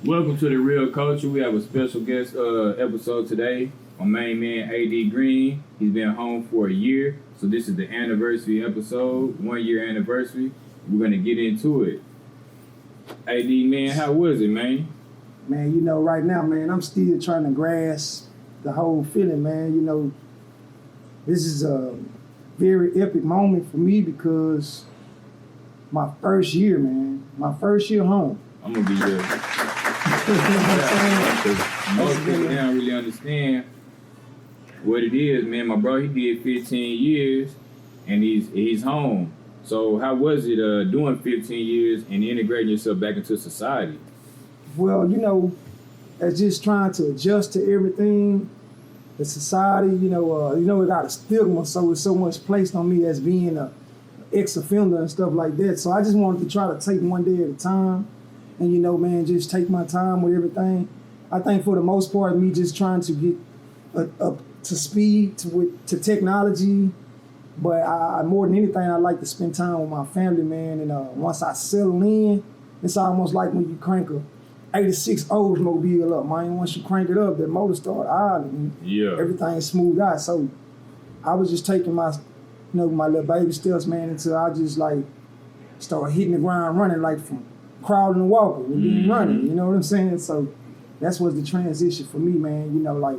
Welcome to the Real Koulture. We have a special guest episode today. My main man, J.GREEN. He's been home for a year, so this is the anniversary episode, 1 year anniversary. We're gonna get into it. AD, man, how was it, man? Man, you know, right now, man, I'm still trying to grasp the whole feeling, man. You know, this is a very epic moment for me because my first year, man, my first year home. I'm gonna be there. Most people don't really understand what it is, man. My bro, he did 15 years, and he's home. So how was it doing 15 years and integrating yourself back into society? Well, you know, it's just trying to adjust to everything. The society, it got a stigma, so it's so much placed on me as being a ex-offender and stuff like that. So I just wanted to try to take one day at a time. And, you know, man, just take my time with everything. I think for the most part, me just trying to get up to speed to technology. But I more than anything, I like to spend time with my family, man. And once I settle in, it's almost like when you crank a 86 Oldsmobile up, man. Once you crank it up, that motor start idling. Yeah. Everything smooth out. So I was just taking my little baby steps, man, until I just like started hitting the ground running, like from crawling and walking and then running. You know what I'm saying? So that's was the transition for me, man. You know, like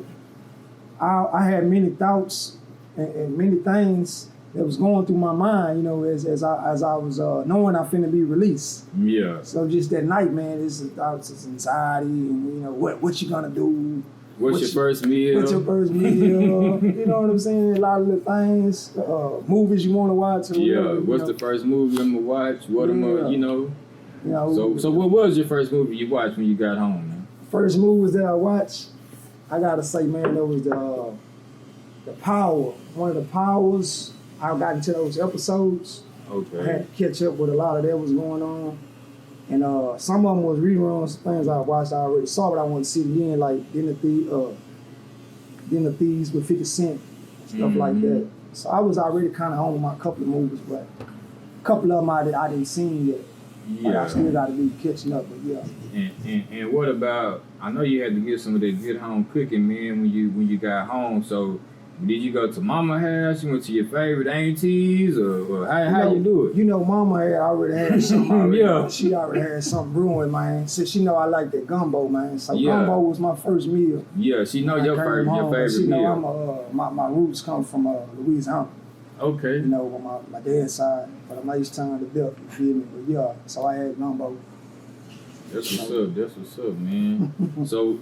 I had many thoughts and many things that was going through my mind, you know, as I was knowing I finna be released. Yeah. So just that night, man, it's thoughts, it's anxiety, and you know what you gonna do. What's your first meal? What's your first meal? You know what I'm saying? A lot of the things, movies you want to watch. Yeah. What's the first movie I'm gonna watch? What am I, So what was your first movie you watched when you got home, man? First movies that I watched, I gotta say, man, that was the Power. One of the Powers. I got into those episodes. Okay. I had to catch up with a lot of that was going on. And some of them was reruns, things I watched I already saw, but I wanted to see it again, like Dinner Thieves with 50 Cent, stuff like that. So I was already kind of on my couple of movies, but a couple of them I didn't see yet. Yeah. But I still got to be catching up, but yeah. And what about, I know you had to get some of that good home cooking, man, when you got home. So did you go to mama's house? You went to your favorite aunties, or how you do it? You know, mama had already had something already. Yeah. She already had something brewing, man. So she know I like that gumbo, man. So gumbo was my first meal. Yeah, she know your favorite she meal. Know my roots come from Louisiana. Okay. You know, on my dad's side, but I'm not time to build, you feel me? But yeah, so I had gumbo. That's what's up, man. So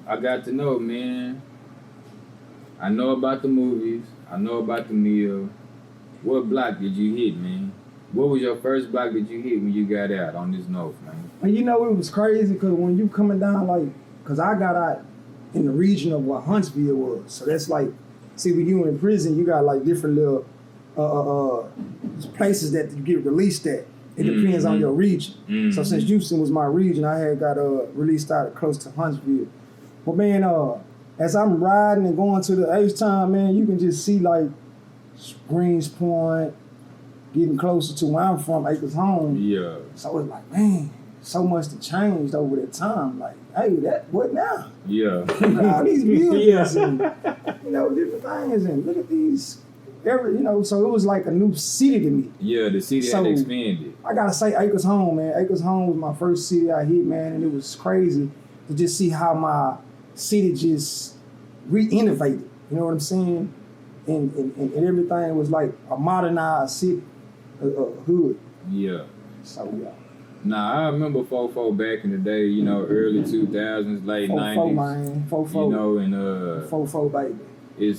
I got to know, man. I know about the movies. I know about the meal. What block did you hit, man? What was your first block that you hit when you got out on this north, man? And you know, it was crazy because when you coming down, because I got out in the region of what Huntsville was. So that's like, see, when you in prison, you got like different little places that you get released at. It depends on your region. So since Houston was my region, I had got released out close to Huntsville. But man, as I'm riding and going to the H-Town, man, you can just see like Greens Point, getting closer to where I'm from, Acres Home. Yeah. So it's like, man, so much to change over that time. Like, hey, what now? Yeah. All these buildings and, different things. And look at these, so it was like a new city to me. Yeah, the city had expanded. I gotta say Acres Home, man. Acres Home was my first city I hit, man, and it was crazy to just see how my city just re-innovated. You know what I'm saying? And everything was like a modernized city, hood. Yeah. So yeah. Nah, I remember 4-4 back in the day, early 2000s, late 90s. 4-4, man. 4-4. And 4-4, baby.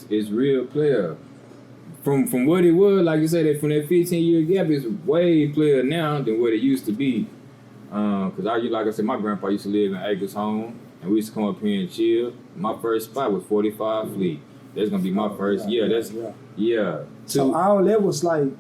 It's real player. From what it was, like you said, from that 15-year gap, it's way player now than what it used to be. Cause like I said, my grandpa used to live in Acres Home, and we used to come up here and chill. My first spot was 45 Fleet. That's gonna be my first. Yeah. So all that was like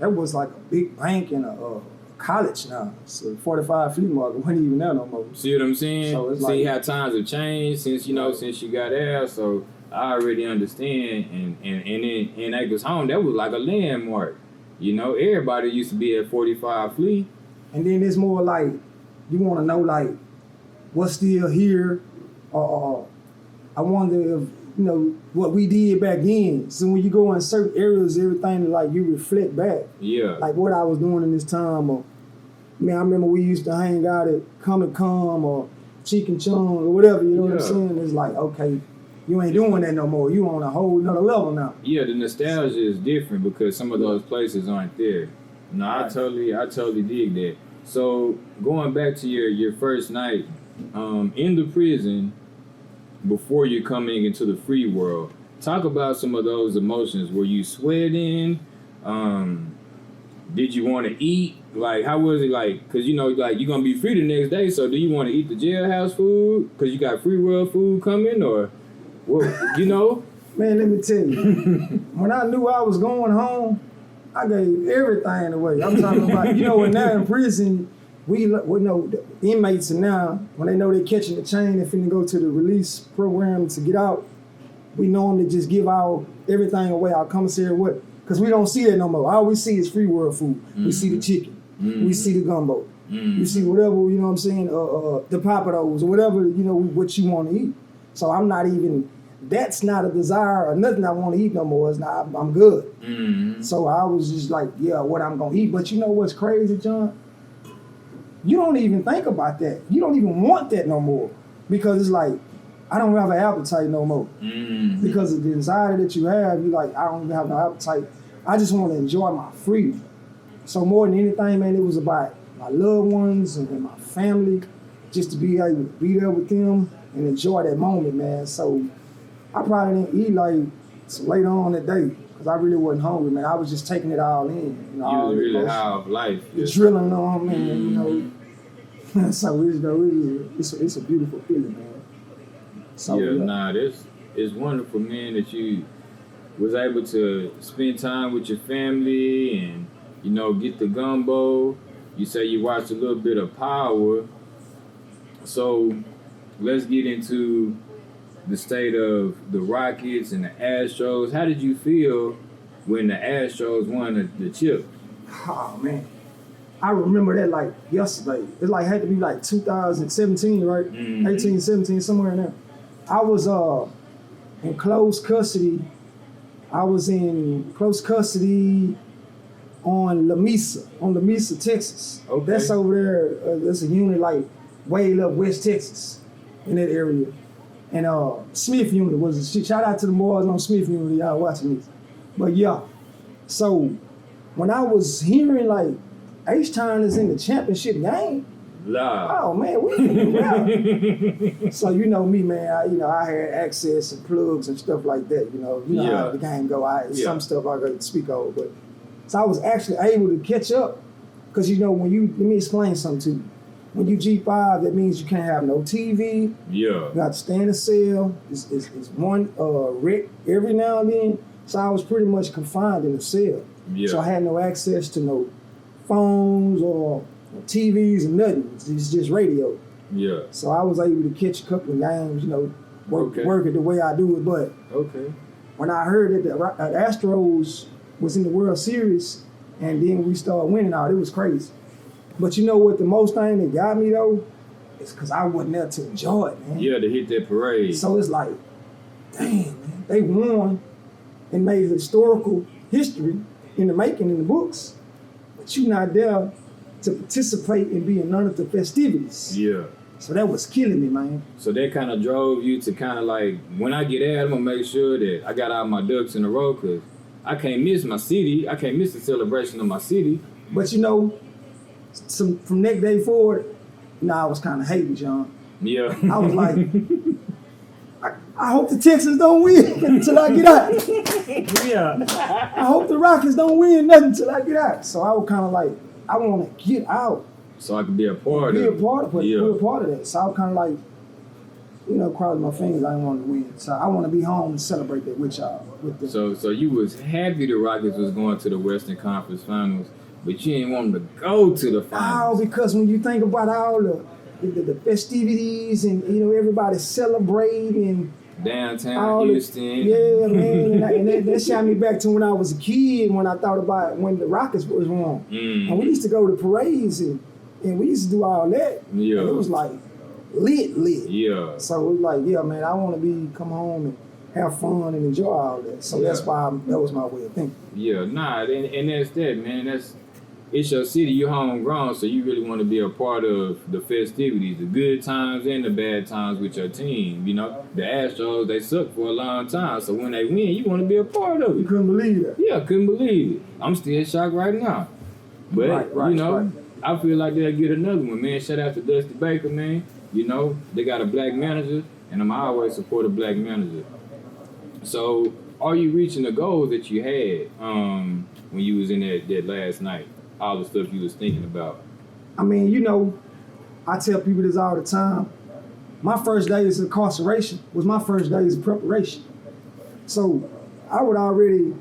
a big bank and a college now. So 45 Fleet Market wasn't even there no more. See what I'm saying? So it's See how times have changed since since you got out. So I already understand. And in Acres Home, that was like a landmark. Everybody used to be at 45 Fleet. And then it's more like you want to know like what's still here, or I wonder if what we did back then. So when you go in certain areas, everything like you reflect back. Yeah. Like what I was doing in this time, or man, I remember we used to hang out at Comic Con or Chicken Chung or whatever. You know what I'm saying? It's like okay. You ain't doing that no more. You on a whole nother level now. Yeah, the nostalgia is different because some of those places aren't there. No, Right. I totally dig that. So going back to your first night in the prison before you're coming into the free world, talk about some of those emotions. Were you sweating? Did you want to eat? Like, how was it like? Because, like, you're going to be free the next day, so do you want to eat the jailhouse food? Because you got free world food coming, or... Well, Man, let me tell you, when I knew I was going home, I gave everything away. I'm talking about, when now in prison, we know the inmates are now, when they know they're catching the chain, they're finna go to the release program to get out, we normally just give out everything away, our commissary what? Because we don't see that no more. All we see is free world food. Mm-hmm. We see the chicken. Mm-hmm. We see the gumbo. Mm-hmm. We see whatever, you know what I'm saying, the papados or whatever, what you want to eat. So I'm not even, that's not a desire or nothing I want to eat no more. It's not, I'm good. Mm-hmm. So I was just like, yeah, what I'm going to eat. But you know what's crazy, John? You don't even think about that. You don't even want that no more. Because it's like, I don't have an appetite no more. Mm-hmm. Because of the anxiety that you have, you're like, I don't even have no appetite. I just want to enjoy my freedom. So more than anything, man, it was about my loved ones and my family, just to be able to be there with them and enjoy that moment, man. So I probably didn't eat like later on that day because I really wasn't hungry, man. I was just taking it all in. You was really high off life. Drilling on, man, So it's a beautiful feeling, man. So, it's wonderful, man, that you was able to spend time with your family and, get the gumbo. You say you watched a little bit of Power. So let's get into the state of the Rockets and the Astros. How did you feel when the Astros won the chip? Oh, man. I remember that like yesterday. It had to be like 2017, right? Mm-hmm. 18, 17, somewhere in there. I was in close custody. I was in close custody on La Mesa, Texas. Okay. That's over there. That's a unit like way up West Texas in that area. And Smith unit was a shout out to the boys on Smith unit, y'all watching this. But yeah, so when I was hearing like H-Town is in the championship game, oh man, we So you know me, man. I had access and plugs and stuff like that. How the game go. Some stuff I got to speak over, but so I was actually able to catch up because when let me explain something to you. When you G5, that means you can't have no TV. Yeah. You got to stay in a cell. It's one rec every now and then. So I was pretty much confined in a cell. Yeah. So I had no access to no phones or TVs and nothing. It's just radio. Yeah. So I was able to catch a couple of games, work it the way I do it. But when I heard that the Astros was in the World Series and then we started winning out, it was crazy. But you know what the most thing that got me though? Is because I wasn't there to enjoy it, man. Yeah, to hit that parade. So it's like, damn, man, they won and made historical history in the making in the books. But you're not there to participate and be in none of the festivities. Yeah. So that was killing me, man. So that kind of drove you to kind of like, when I get there, I'm going to make sure that I got all my ducks in a row because I can't miss my city. I can't miss the celebration of my city. But from that day forward, I was kind of hating, John. Yeah. I was like, I hope the Texans don't win until I get out. Yeah. I hope the Rockets don't win nothing until I get out. So I was kind of like, I want to get out. So I could be a part of it. Be a part of that. So I was kind of like, crossing my fingers. I didn't want to win. So I want to be home and celebrate that with y'all. So you was happy the Rockets was going to the Western Conference Finals, but you didn't want them to go to the finals. Oh, because when you think about all the festivities and everybody celebrating downtown Houston. Yeah, man, and that shot me back to when I was a kid when I thought about when the Rockets was won. Mm. And we used to go to parades and And we used to do all that. Yeah. And it was like lit. Yeah. So it was like, yeah, man, I want to come home and have fun and enjoy all that. So that's why that was my way of thinking. Yeah, nah, and that's that, man. It's your city, you're homegrown, so you really want to be a part of the festivities, the good times and the bad times with your team. You know, the Astros, they suck for a long time, so when they win, you want to be a part of You it. couldn't believe that. Yeah, couldn't believe it. I'm still shocked right now. But, you know, I feel like they'll get another one, man. Shout out to Dusty Baker, man. You know, they got a black manager, and I'm always support a black manager. So, are you reaching the goals that you had when you was in that last night? All the stuff you was thinking about? I mean, you know, I tell people this all the time. My first days of incarceration was my first days of preparation. So I would already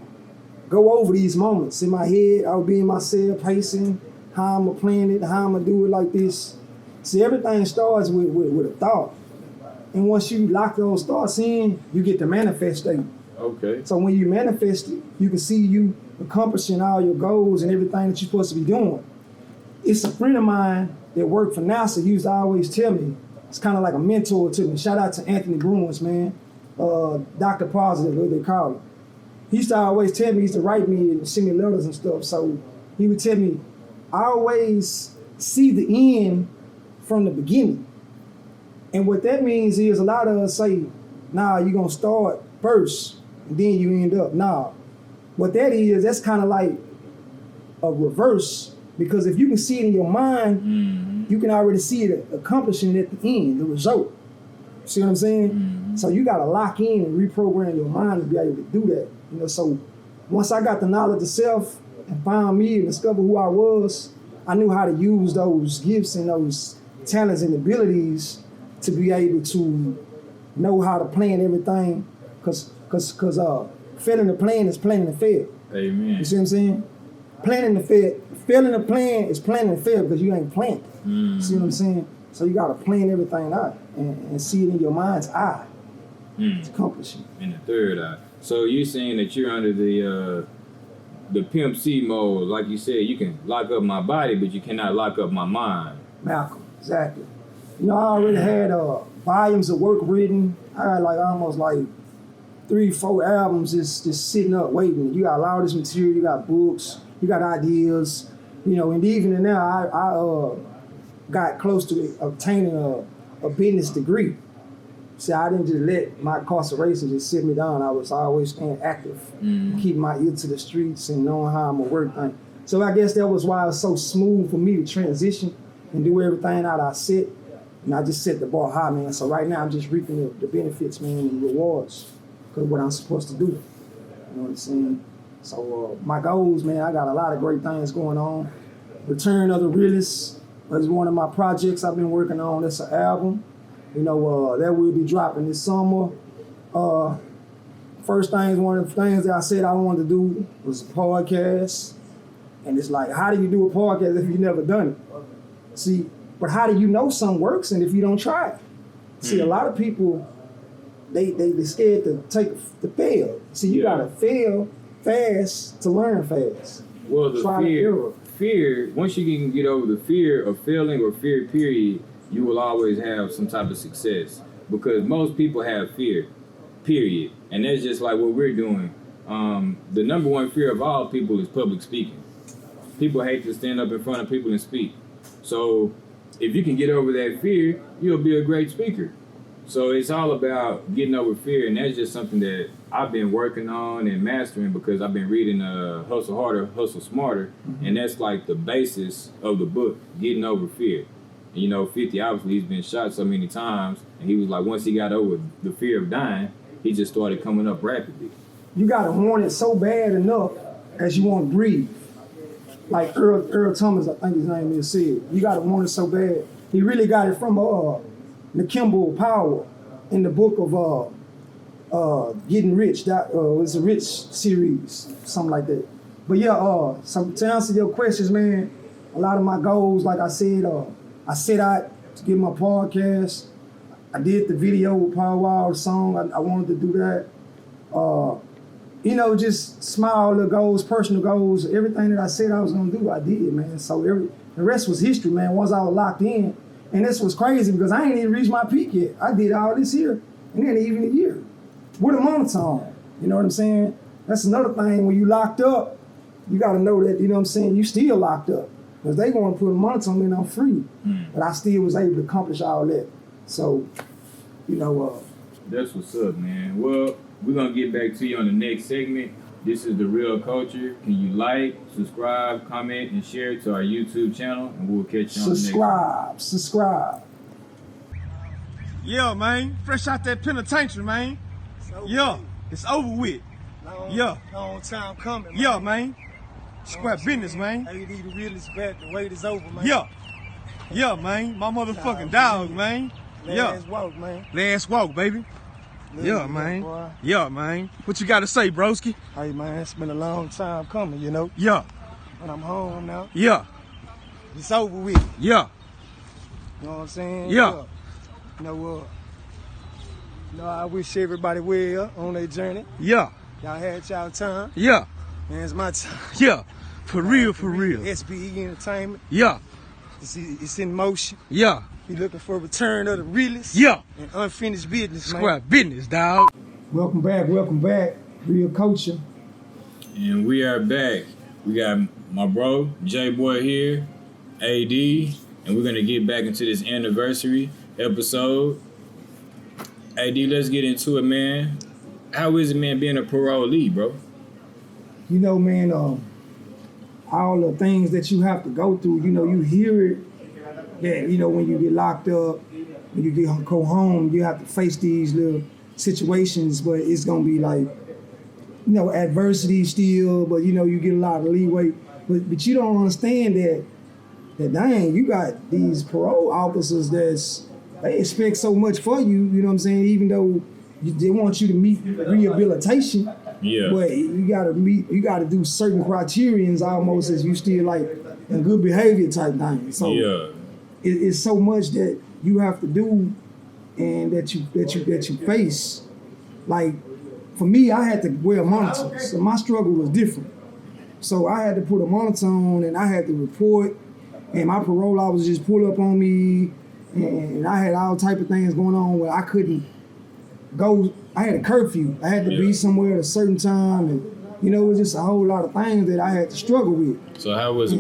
go over these moments in my head. I would be in my cell pacing, how I'm going to plan it, how I'm going to do it like this. See, everything starts with a thought. And once you lock those thoughts in, you get to manifesting. Okay. So when you manifest it, you can see you accomplishing all your goals and everything that you're supposed to be doing. It's a friend of mine that worked for NASA. He used to always tell me, it's kind of like a mentor to me. Shout out to Anthony Bruins, man. Dr. Positive, what they call him. He used to always tell me, he used to write me and send me letters and stuff. So he would tell me, I always see the end from the beginning. And what that means is a lot of us say, nah, you're going to start first and then you end up. Nah. What that is, that's kind of like a reverse, because if you can see it in your mind, you can already see it accomplishing at the end, the result. See what I'm saying? So you got to lock in and reprogram your mind to be able to do that. You know, so once I got the knowledge of self and found me and discovered who I was, I knew how to use those gifts and those talents and abilities to be able to know how to plan everything, because failing to plan is planning to fail. Amen. You see what I'm saying? Planning to fail. Failing to plan is planning to fail because you ain't planned. See what I'm saying? So you got to plan everything out and see it in your mind's eye to accomplish it. In the third eye. So you're saying that you're under the Pimp C mode. Like you said, you can lock up my body, but you cannot lock up my mind. Malcolm, exactly. You know, I already had volumes of work written. I had almost 3-4 albums just sitting up waiting. You got a lot of this material, you got books, you got ideas, you know, and even now I got close to obtaining a business degree. See, I didn't just let my incarceration just sit me down. I was always staying active, keeping my ear to the streets and knowing how I'm gonna work things. So I guess that was why it was so smooth for me to transition and do everything out I set. And I just set the bar high, man. So right now I'm just reaping the benefits, man, and rewards because what I'm supposed to do. You know what I'm saying? So my goals, man, I got a lot of great things going on. Return of the Realist is one of my projects I've been working on. It's an album. You know, that will be dropping this summer. First things, one of the things that I said I wanted to do was a podcast. And it's like, how do you do a podcast if you've never done it? See, but how do you know something works and if you don't try it? See, a lot of people, they're scared to fail. See, you gotta fail fast to learn fast. Well, the Try fear, once you can get over the fear of failing or fear period, you will always have some type of success, because most people have fear, period. And that's just like what we're doing. The number one fear of all people is public speaking. People hate to stand up in front of people and speak. So if you can get over that fear, you'll be a great speaker. So it's all about getting over fear, and that's just something that I've been working on and mastering because I've been reading Hustle Harder, Hustle Smarter, and that's like the basis of the book, getting over fear. And you know, 50, obviously, he's been shot so many times, and he was like, once he got over the fear of dying, he just started coming up rapidly. You gotta want it so bad enough as you want to breathe. Like Earl Thomas, I think his name is, said, you gotta want it so bad. He really got it from Kimball Powell in the book of Getting Rich. It's a Rich series, something like that. But yeah, so to answer your questions, man, a lot of my goals, like I said, I set out to get my podcast. I did the video with Paul Wall, the song. I wanted to do that. you know, just small little goals, personal goals, everything that I said I was gonna do, I did, man. So the rest was history, man. Once I was locked in, and this was crazy because I ain't even reached my peak yet. I did all this here, and then even a year with a monitor on. You know what I'm saying? That's another thing. When you locked up, you got to know that, you know what I'm saying, you still locked up. Because they going to put a monitor on me and I'm free. But I still was able to accomplish all that. So, you know. That's what's up, man. Well, we're going to get back to you on the next segment. This is The Real Koulture. Can you like, subscribe, comment, and share to our YouTube channel? And we'll catch you on the next. Subscribe. Yeah, man. Fresh out that penitentiary, man. Yeah. It's over with. Long time coming, man. Yeah, man. Square business, man. Hey, you need to realist back. The wait is over, man. Yeah, man. My motherfucking dog, man. Last walk, man. Last walk, baby. Yeah, man. Yeah, man. What you got to say, broski? Hey, man, it's been a long time coming, you know. Yeah. But I'm home now. Yeah. It's over with. Yeah. You know what I'm saying? Yeah. You know, I wish everybody well on their journey. Yeah. Y'all had y'all time. Yeah. Man, it's my time. Yeah. For real. SBE Entertainment. Yeah. It's in motion. Yeah. We looking for a return of the realest. Yeah. And unfinished business, man. Square business, dog. Welcome back. Real Koulture. And we are back. We got my bro, J-Boy here, AD, and we're going to get back into this anniversary episode. AD, let's get into it, man. How is it, man, being a parolee, bro? You know, man, all the things that you have to go through, you know, you hear it, that, you know, when you get locked up, when you go home, you have to face these little situations, but it's going to be like, you know, adversity still, but, you know, you get a lot of leeway. But you don't understand that dang, you got these parole officers they expect so much for you, you know what I'm saying, even though they want you to meet rehabilitation. Yeah. But you gotta do certain criterions almost as you still like a good behavior type thing. So yeah. It's so much that you have to do and that you face. Like for me, I had to wear a monitor, so my struggle was different. So I had to put a monitor on and I had to report, and my parole officer just pull up on me, and I had all type of things going on where I couldn't go. I had a curfew. I had to be somewhere at a certain time, and you know, it was just a whole lot of things that I had to struggle with. So how was it?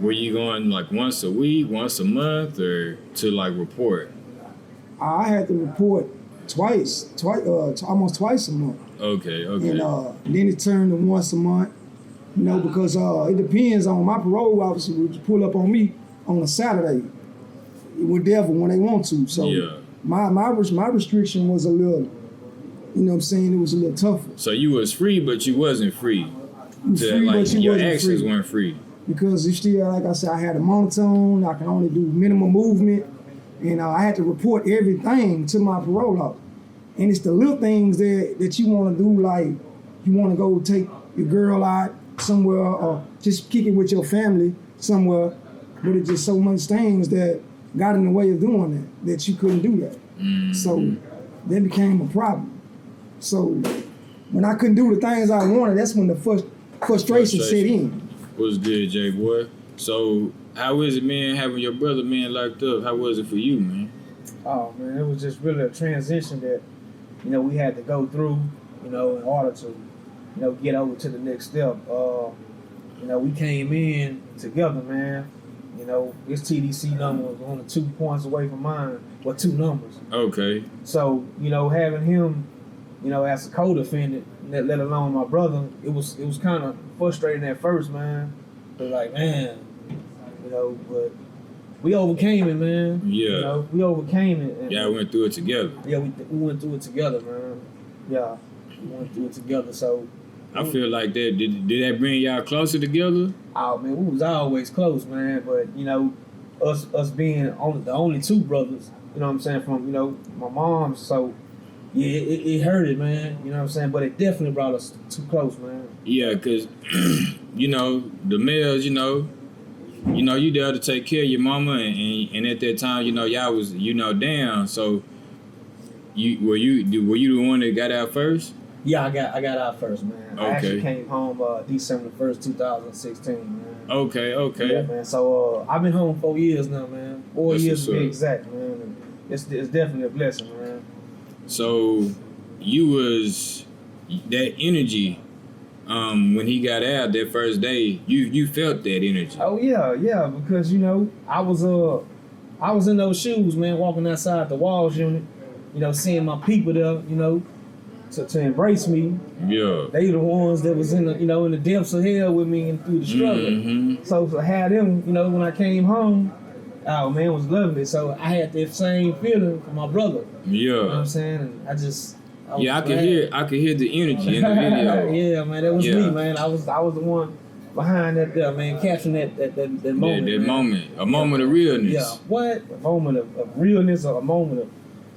Were you going like once a week, once a month, or to like report? I had to report twice, almost twice a month. Okay. And then it turned to once a month, you know, because it depends on my parole officer would pull up on me on a Saturday, whatever, when they want to. So my restriction was a little, you know what I'm saying, it was a little tougher. So you was free, but you wasn't free. Your actions weren't free. Because you still, like I said, I had a monitor on, I can only do minimum movement, and I had to report everything to my parole officer. And it's the little things that you want to do, like you want to go take your girl out somewhere or just kick it with your family somewhere, but it's just so much things that got in the way of doing that you couldn't do that. Mm-hmm. So that became a problem. So when I couldn't do the things I wanted, that's when the frustration set in. What's good, J-Boy? So how is it, man, having your brother, man, locked up? How was it for you, man? Oh, man, it was just really a transition that, you know, we had to go through, you know, in order to, you know, get over to the next step. You know, we came in together, man. You know, his TDC number was only 2 points away from mine, or 2 numbers. Okay. So, you know, having him, you know, as a co-defendant, let alone my brother, it was kind of frustrating at first, man. But like, man, you know, but we overcame it, man. Yeah. You know, we overcame it. And y'all went through it together. Yeah, we went through it together, man. Yeah, we went through it together. So I feel like that did that bring y'all closer together? Oh man, we was always close, man. But you know, us being the only 2 brothers, you know what I'm saying, from, you know, my mom. So yeah, it hurted, man. You know what I'm saying, but it definitely brought us too close, man. Yeah, cause you know the males, you know, you there to take care of your mama, and at that time, you know, y'all was, you know, down. So were you the one that got out first? Yeah, I got out first, man. I actually came home December 1st, 2016, man. Okay. Yeah, man. So I've been home 4 years now, man. 4 years to be exact, man. And it's definitely a blessing, man. So you was that energy when he got out that first day, you felt that energy. Oh yeah, because you know, I was in those shoes, man, walking outside the walls unit, you know, seeing my people there, you know, to embrace me. Yeah. They the ones that was in the, you know, in the depths of hell with me and through the struggle. Mm-hmm. So to have them, you know, when I came home, oh man, it was lovely. So I had that same feeling for my brother. Yeah. You know what I'm saying? And I was I could hear the energy in the video. Yeah, man, that was me, man. I was the one behind that there, man, capturing that moment. That moment. A moment of realness. Yeah. What? A moment of realness, or a moment of,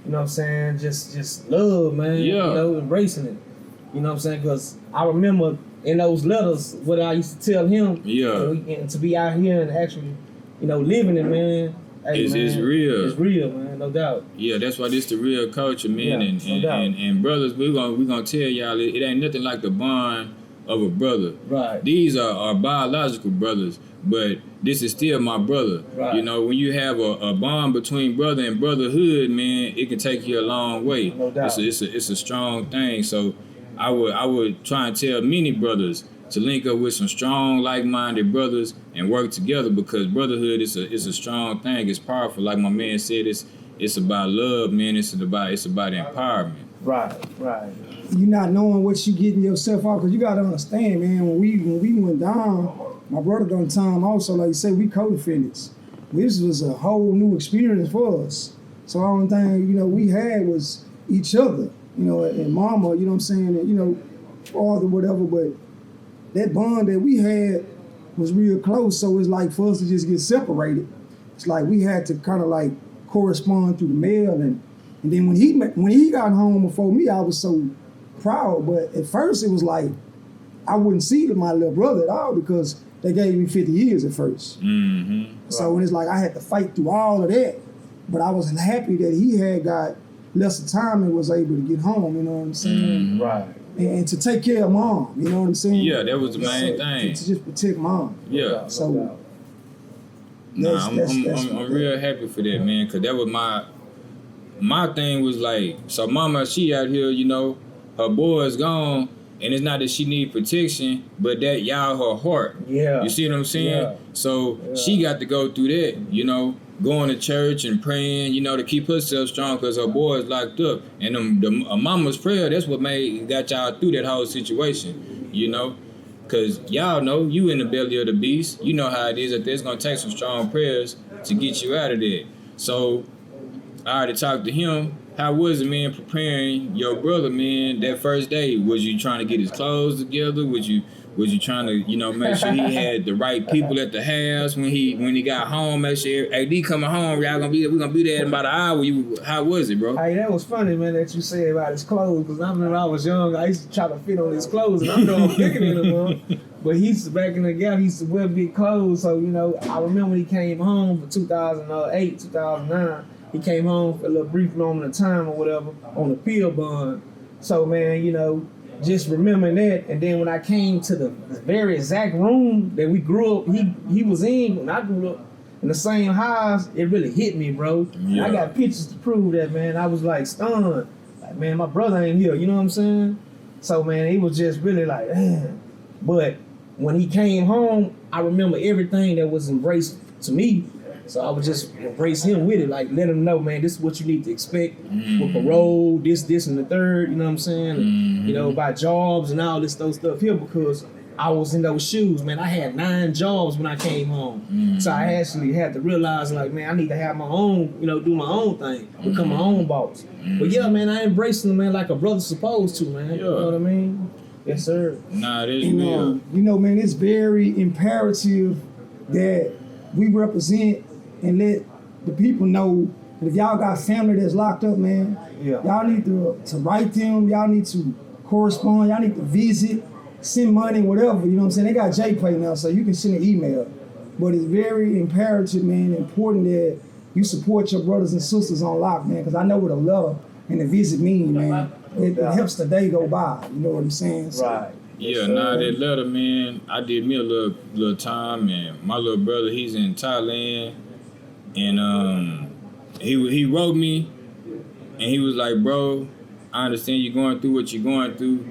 you know what I'm saying, just love, man. Yeah. You know, embracing it. You know what I'm saying? Because I remember in those letters what I used to tell him. Yeah. And to be out here and actually, you know, living it, man. Hey, it's real. It's real, man, no doubt. Yeah, that's why this the real culture, man. Yeah, and brothers, we gonna tell y'all it ain't nothing like the bond of a brother. Right. These are biological brothers, but this is still my brother. Right. You know, when you have a bond between brother and brotherhood, man, it can take you a long way. No doubt. It's a strong thing. So I would try and tell many brothers to link up with some strong, like-minded brothers and work together, because brotherhood is a strong thing. It's powerful. Like my man said, it's about love, man. It's about empowerment. Right. You not knowing what you getting yourself out, because you gotta understand, man. When we went down, my brother done time also, like you said, we co-defendants. This was a whole new experience for us. So the only thing, you know, we had was each other, you know, and mama, you know what I'm saying, and, you know, father, whatever, but that bond that we had was real close. So it's like for us to just get separated, it's like we had to kind of like correspond through the mail, and then when he got home before me, I was so proud. But at first it was like I wouldn't see my little brother at all, because they gave me 50 years at first. Mm-hmm. So when it's like I had to fight through all of that, but I was happy that he had got lesser time and was able to get home. You know what I'm saying? Mm-hmm. Right. And to take care of mom, you know what I'm saying? Yeah, that was the main thing. To just protect mom. Yeah. So I'm real happy for that, man, because that was my thing was like, so mama, she out here, you know, her boy is gone, and it's not that she need protection, but that y'all her heart. Yeah. You see what I'm saying? Yeah. So she got to go through that, you know, going to church and praying, you know, to keep herself strong, because her boy is locked up. And the mama's prayer, that's what got y'all through that whole situation, you know? Because y'all know, you in the belly of the beast. You know how it is, that there's going to take some strong prayers to get you out of there. So I already talked to him. How was it, man, preparing your brother, man, that first day? Was you trying to get his clothes together? Was you trying to, you know, make sure he had the right people at the house when he got home? Make sure, hey, D coming home, we're gonna be there in about an hour. How was it, bro? Hey, that was funny, man, that you said about his clothes, because I remember I was young, I used to try to fit on his clothes, and I know I'm bigger than him, but he used to, back in the gap, he used to wear big clothes. So, you know, I remember when he came home for 2008, 2009. He came home for a little brief moment of time or whatever on the pill bond. So, man, you know, just remembering that. And then when I came to the very exact room that we grew up, he was in when I grew up in the same house, it really hit me, bro. Yeah. I got pictures to prove that, man. I was like stunned. Like, man, my brother ain't here, you know what I'm saying? So, man, it was just really like, man. But when he came home, I remember everything that was embraced to me. So I would just embrace him with it, like let him know, man, this is what you need to expect with parole, this, and the third, you know what I'm saying? And, you know, about jobs and all this stuff here, because I was in those shoes, man. I had 9 jobs when I came home. So I actually had to realize, like, man, I need to have my own, you know, do my own thing, become my own boss. But yeah, man, I embraced him, man, like a brother's supposed to, man. You know what I mean? Yes, sir. Nah, that's real. You know, man, it's very imperative that we represent and let the people know that if y'all got family that's locked up, man, y'all need to write them, y'all need to correspond, y'all need to visit, send money, whatever, you know what I'm saying? They got J.GREEN now, so you can send an email. But it's very imperative, man, important that you support your brothers and sisters on lock, man, because I know what a letter and a visit mean, man. It helps the day go by. You know what I'm saying? So, Right. Yeah, that letter, man, I did me a little time, and my little brother, he's in Thailand, and he wrote me, and he was like, bro, I understand you're going through what you're going through,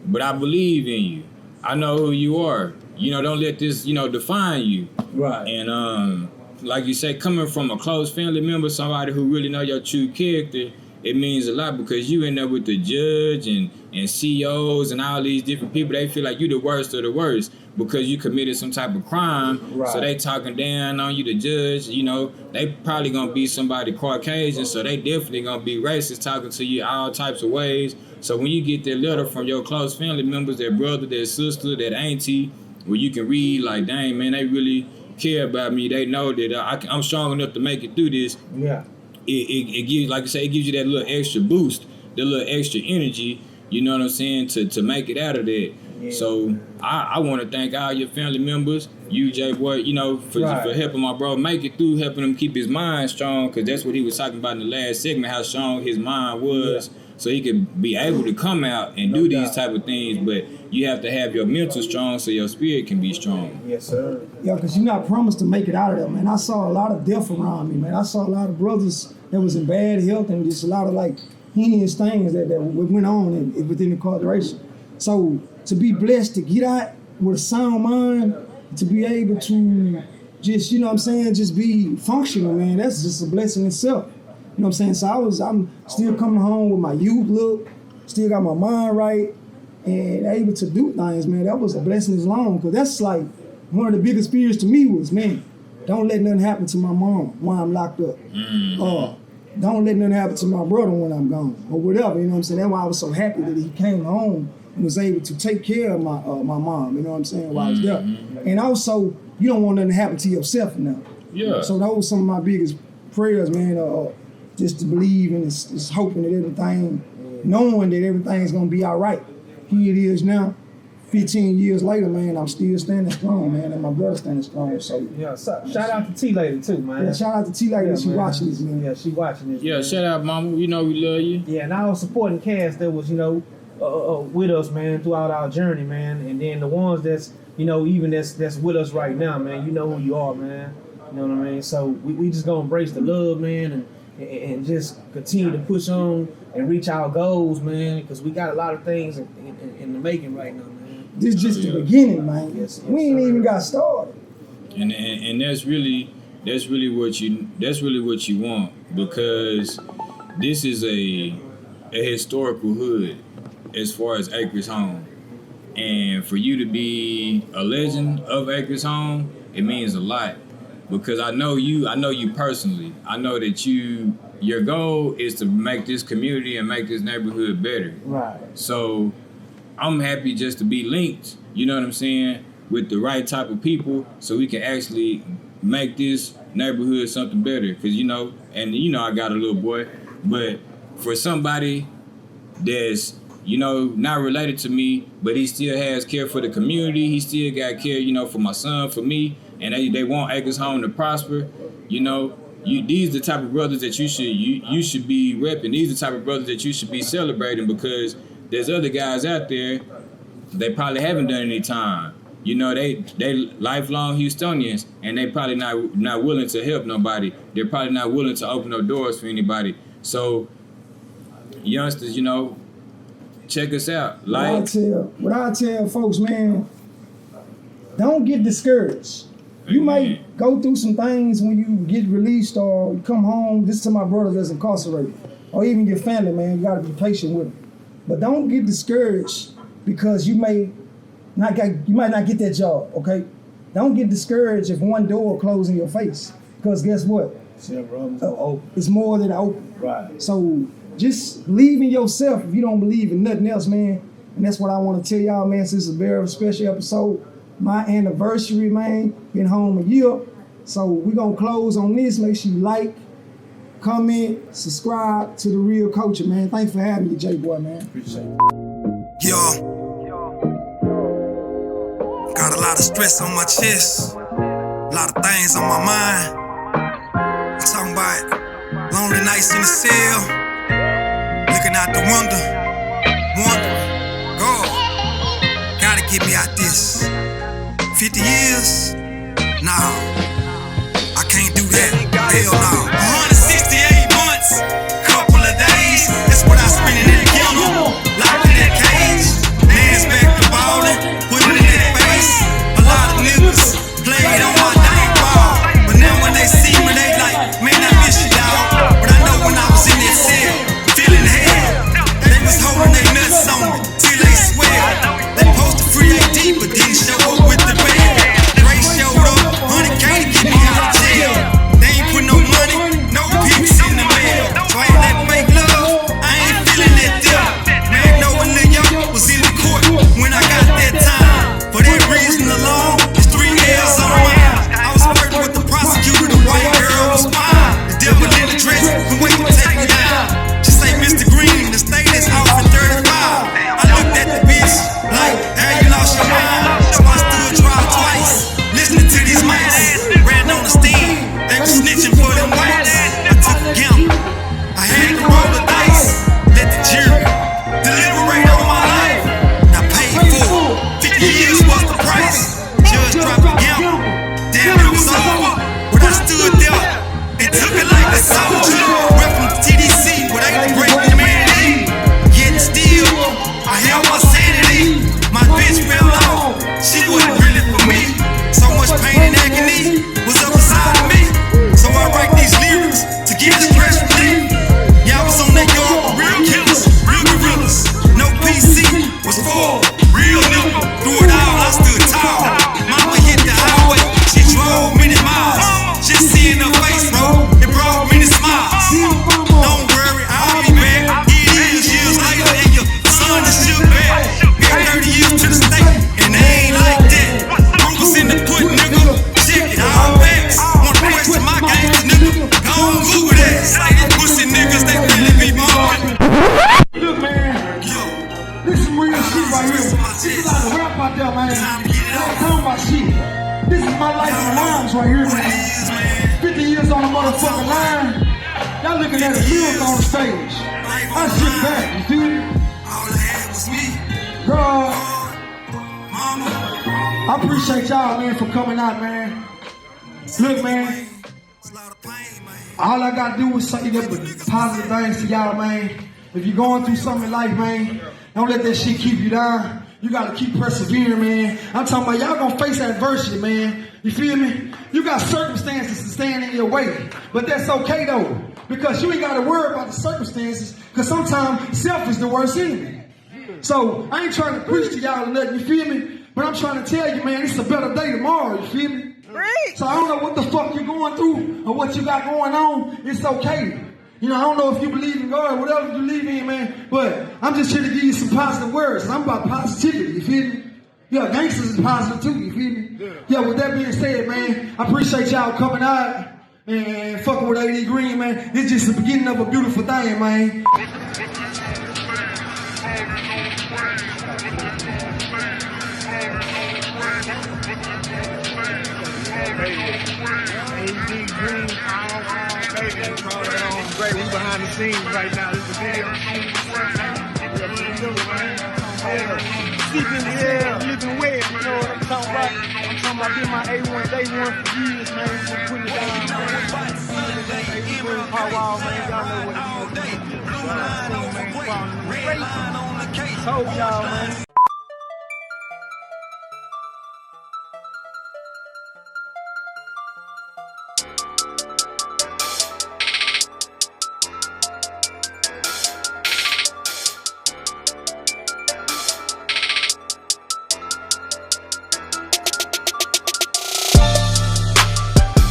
but I believe in you. I know who you are. You know, don't let this, define you. Right. And like you say, coming from a close family member, somebody who really know your true character, it means a lot, because you end up with the judge and CEOs and all these different people. They feel like you the worst of the worst because you committed some type of crime. Right. So they talking down on you, the judge. They probably gonna be somebody Caucasian, so they definitely gonna be racist, talking to you all types of ways. So when you get that letter from your close family members, their brother, their sister, that auntie, where you can read like, dang, man, they really care about me. They know that I'm strong enough to make it through this. Yeah. It gives, like I say, it gives you that little extra boost, that little extra energy, you know what I'm saying, to make it out of that. Yeah. So I want to thank all your family members, you, J-Boy, for helping my bro make it through, helping him keep his mind strong, because that's what he was talking about in the last segment, how strong his mind was, so he could be able to come out and do these type of things. But you have to have your mental strong so your spirit can be strong. Yes, sir. Yeah, because you're not promised to make it out of there, man. I saw a lot of death around me, man. I saw a lot of brothers that was in bad health and just a lot of heinous things that went on within the incarceration. So to be blessed to get out with a sound mind, to be able to just, just be functional, man, that's just a blessing itself. You know what I'm saying? So I'm still coming home with my youth look, still got my mind right, and able to do things, man. That was a blessing as long, because that's like one of the biggest fears to me was, man, don't let nothing happen to my mom while I'm locked up. Don't let nothing happen to my brother when I'm gone, or whatever, you know what I'm saying? That's why I was so happy that he came home and was able to take care of my mom, you know what I'm saying, while I was there. And also, you don't want nothing to happen to yourself now. Yeah. So that was some of my biggest prayers, man, just to believe and just hoping that everything, knowing that everything's gonna be all right. Here it is now, 15 years later, man, I'm still standing strong, man, and my brother's standing strong. So yeah, shout out to T-Lady too, man. Yeah, shout out to T-Lady, she watching this, man. Yeah, she watching this. Yeah, man. Shout out, mama. We know we love you. Yeah, and our supporting cast that was, with us, man, throughout our journey, man. And then the ones that's, even that's with us right now, man. You know who you are, man. You know what I mean? So we just gonna embrace the love, man, and just continue to push on and reach our goals, man, because we got a lot of things in the making right now, man. This just the beginning, man. Yes, we ain't even got started. And that's really what you want, because this is a historical hood as far as Acres Home. And for you to be a legend of Acres Home, it means a lot. Because I know you personally. I know that your goal is to make this community and make this neighborhood better. Right. So I'm happy just to be linked, you know what I'm saying, with the right type of people, so we can actually make this neighborhood something better. Because, I got a little boy, but for somebody that's, not related to me, but he still has care for the community, he still got care, for my son, for me, and they want Acres Home to prosper, these are the type of brothers that you should be repping. These are the type of brothers that you should be celebrating, because there's other guys out there, they probably haven't done any time. They lifelong Houstonians, and they probably not willing to help nobody. They're probably not willing to open up doors for anybody. So, youngsters, check us out. What I tell folks, man, don't get discouraged. You might go through some things when you get released or you come home. This is to my brother that's incarcerated, or even your family, man. You gotta be patient with them. But don't get discouraged because you might not get that job, okay? Don't get discouraged if one door closes in your face, because guess what? It's more than open. Right. So just believe in yourself if you don't believe in nothing else, man. And that's what I want to tell y'all, man. Since this is a very special episode, my anniversary, man, been home a year. So we're going to close on this. Make sure you like, comment, subscribe to The Real Koulture, man. Thanks for having me, J-Boy, man. Appreciate it. Yo. Got a lot of stress on my chest. A lot of things on my mind. I'm talking about lonely nights in the cell. Looking out the window. wondering, God, gotta get me out this. 50 years? Nah, I can't do that. Hell no. 168 months, couple of days. That's what I spent in that kennel, locked in that cage. Dance back to ballin', put it in that face. A lot of niggas played on my dang ball, but now when they see me, they like, man, I miss you, dawg. But I know when I was in that cell, feeling hell, they was holding their nuts on me till they swell. They posted free AD, but didn't show up with the band. Ray showed up, 100K to get me out of jail. They ain't put no money, no pics in the mail. So ain't that fake love, I ain't feeling that deal. Man, no one was in the court when I got that time. For that reason alone, it's 3 L's on mine. I was working with the prosecutor, the white girl was fine. The devil in the dress, can wait to take me down. She say, Mr. Green, the state is off at 35. I looked at the bitch like, hey, you lost your mind. So I stood trial twice, listening to these mics. Ran on the stand, they was snitching for them whites. I took a gamble, I had to roll the dice. Let the jury deliberate on my life. And I paid for it. 50 years was the price. Judge dropped the gamble. Damn, it was over. But I stood there and took it like a soldier. Went from TDC, where they break humanity. Yet still, I held my sanity. My bitch fell off. She wasn't really for me. So much pain and agony was up inside of me. So I write these lyrics to get the stress relief. Y'all was on that yard for real killers, real gorillas. No PC was for real nigga. Through it all, I stood tall. Mama hit the highway, she drove many miles. Just seeing her face, bro, it brought many smiles. Don't worry, I'll be back. Here it is, years later, and your son is still back. Got 30 years to the state, and they ain't like that. Proof was in the put, nigga. Check it, all backs. Wanna question my gangsta, nigga? Go on Google that. Say these pussy niggas, they really be bumpin'. Look, man, Yo, this is real shit right here. This is like a rap out there, man. Don't talk about shit. This is my life on the lines right here, man. 50 years on the motherfucking line. Y'all looking at a lyric on the stage. I sit back, you feel me? all I had was me. Girl, Mama, I appreciate y'all, man, for coming out, man. Look, man, it's a lot of pain, man. all I gotta do is say them positive things to y'all, man. If you're going through something in life, man, don't let that shit keep you down. You gotta keep persevering, man. I'm talking about y'all gonna face adversity, man. You feel me? You got circumstances to stand in your way. But that's okay, though. Because you ain't gotta worry about the circumstances. Because sometimes self is the worst enemy. So, I ain't trying to preach to y'all or nothing, you feel me? But I'm trying to tell you, man, it's a better day tomorrow, you feel me? Right. So I don't know what the fuck you're going through or what you got going on. It's okay. You know, I don't know if you believe in God or whatever you believe in, man. But I'm just here to give you some positive words. I'm about positivity, you feel me? Yeah, gangsters is positive too, you feel me? Yeah, with that being said, man, I appreciate y'all coming out and fucking with J.GREEN, man. It's just the beginning of a beautiful thing, man. J.GREEN, great. We behind the scenes right now. This is the video. Yeah, living well, you know what I'm talking about? I'm talking about being my A1 day one for years, man. Just putting it down, man. Power wall, man. Y'all know what it is. Told y'all, man.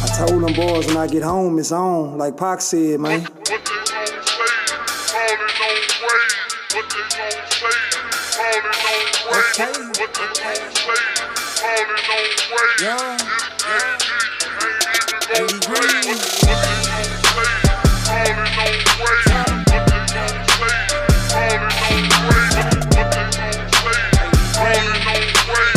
I told them boys when I get home, it's on, like Pac said, man. What they gon' say, what they gon' say, falling on way. What they gon' say, falling on way. Yeah. Ain't even gon' say. What they gon' say, falling on way. What they gon' say, falling on way. What they gon' say, falling on way.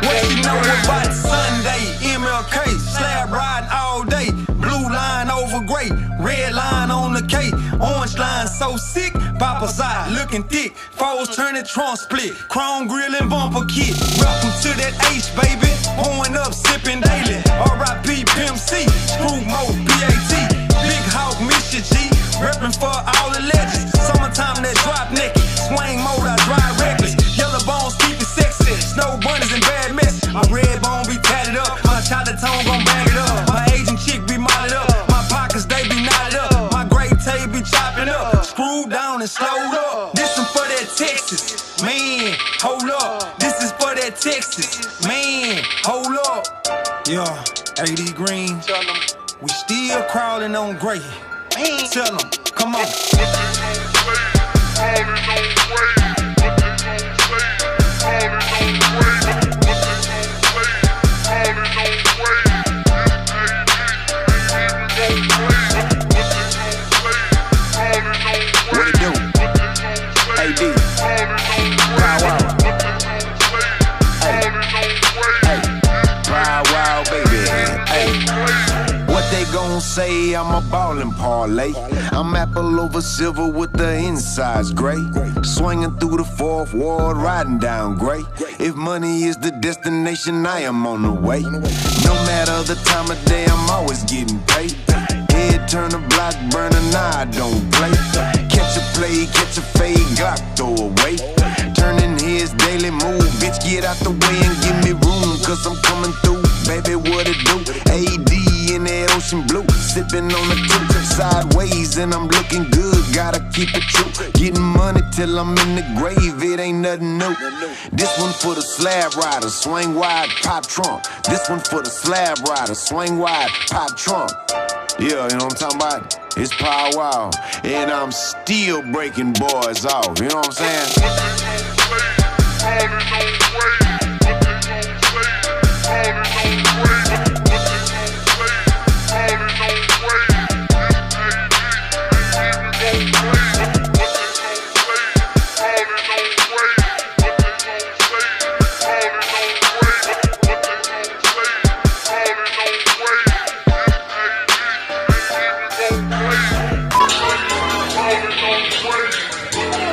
What you know about Sunday? MLK, slab riding all day. Blue line over gray, red line on the K, orange line so sick. About Papa side, looking thick. Foes turning trunk split. Chrome grill and bumper kit. Welcome to that H, baby. Pouring up, sipping daily. R.I.P. Pimp C. Screw mode, PAT. Big Hawk, Misha G. Reppin' for all the legends. Summertime that drop naked. Swing mode, I drive reckless. Yellow bones keep it sexy. Snow bunnies and bad mess. My red bone be tatted up. My chocolate tone gon' bag it up. My Asian chick be modded up. My pockets, they be knotted up. My gray tape be chopping up. Screwed down and slowed up. This one for that Texas. Man, hold up. This is for that Texas. Man, hold up. Yeah, J.GREEN. We still crawling on gray. Tell them, come on. What it do? AD. Wow, wow. Hey, wow, wow, baby. Hey. What they gon' say? I'm a ballin' parlay. I'm apple over silver with the insides gray. Swinging through the fourth ward, riding down gray. If money is the destination, I am on the way. No matter the time of day, I'm always getting paid. Head turn a block burner, nah, I don't play. Catch a play, catch a fade, Glock throw away. Turning heads daily, move, bitch, get out the way and give me room, cause I'm coming through, baby, what it do? AD in that ocean blue, sipping on the tip, sideways, and I'm looking good, gotta keep it true. Getting money till I'm in the grave, it ain't nothing new. This one for the slab rider, swing wide, pop trunk. This one for the slab rider, swing wide, pop trunk. Yeah, you know what I'm talking about? It's Power Wow, and I'm still breaking boys off, you know what I'm saying?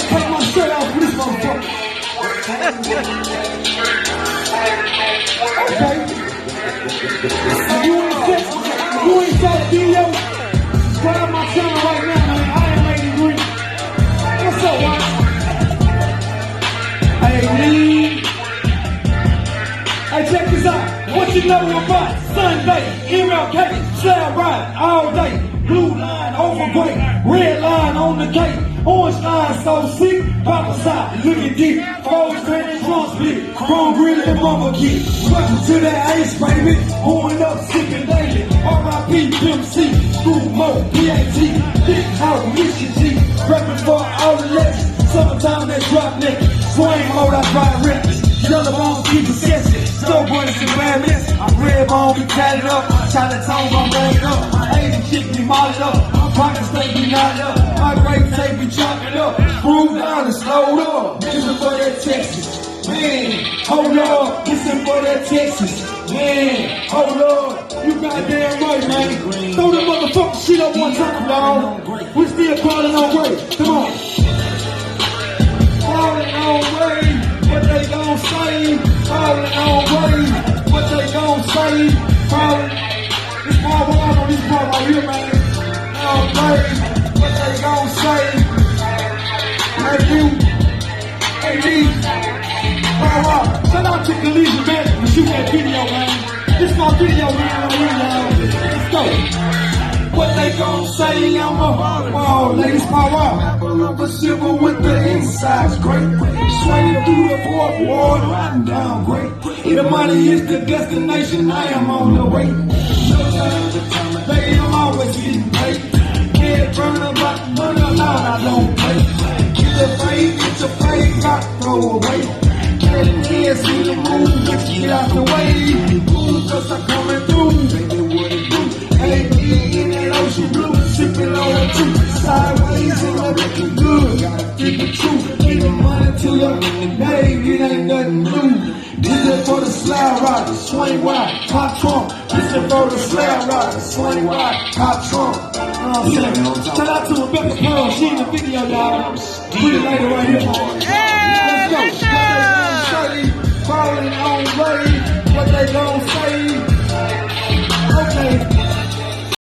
Take my shirt off, this motherfucker. Okay? You ain't that video? Grab my channel right now, man. I am J.GREEN. What's up, man? Hey, hey, check this out. What you know about Sunday? MLK, slab ride all day. Blue line over gray, red line on the gate. Orange line so sick, Papa side, looking deep. Foes turning trunk split, chrome grill and bumper kit. Welcome to that Ace, baby. Pouring up, sipping daily. R.I.P. Pimp C, Screw Mo, PAT. Big House, Misha G. Reppin' for all the legends. Summertime that drop naked. Swing mode, I drive reckless. Yellow bones keep it sexy. Snow bunnies and bad mess. My red bone be tatted up. Chocolate tone gon' bang it up. My Asian chick be modded up. My pockets they be knotted up. My gray tape be chopping up. Screwed down and slowed up. Listen for that Texas. Man, hold up. Listen for that Texas. Man, hold up. You goddamn right, man. Throw the motherfucking shit up one time, dawg. We still crawling on way. Come on. Crawling on way. What they gon' say? Crawling on way. What they gon' say? Crawling. This part on this part right here, man. On way. What they gon' say? Hey you. Hey me. Shout out to Koulture, man, for shooting that video, man. This my video, man. Let's go. What they gon' say? I'm a wow, ladies power out. Apple over silver with the insides great. Swinging through the fourth ward, riding down great. The money is the destination, I am on the way. No time to time of day, I'm always getting paid. Head burn about money, I don't play. Get your fade, got throw away. Heads to the moon, bitch, get out the way. Move, cause I'm coming through. Baby, what it do? AD in that ocean blue, sipping on the truth. Sideways and I'm looking good. Gotta keep it true. Keep the money till you're in the day. It ain't nothing new. This is for the slab rider, swing wide, pop trunk. This is for the slab rider, swing wide, pop trunk. Shout out to Rebecca Pearl. She in the video, y'all. Pretty lady right here. Let's go. Falling on way. What they gon' say?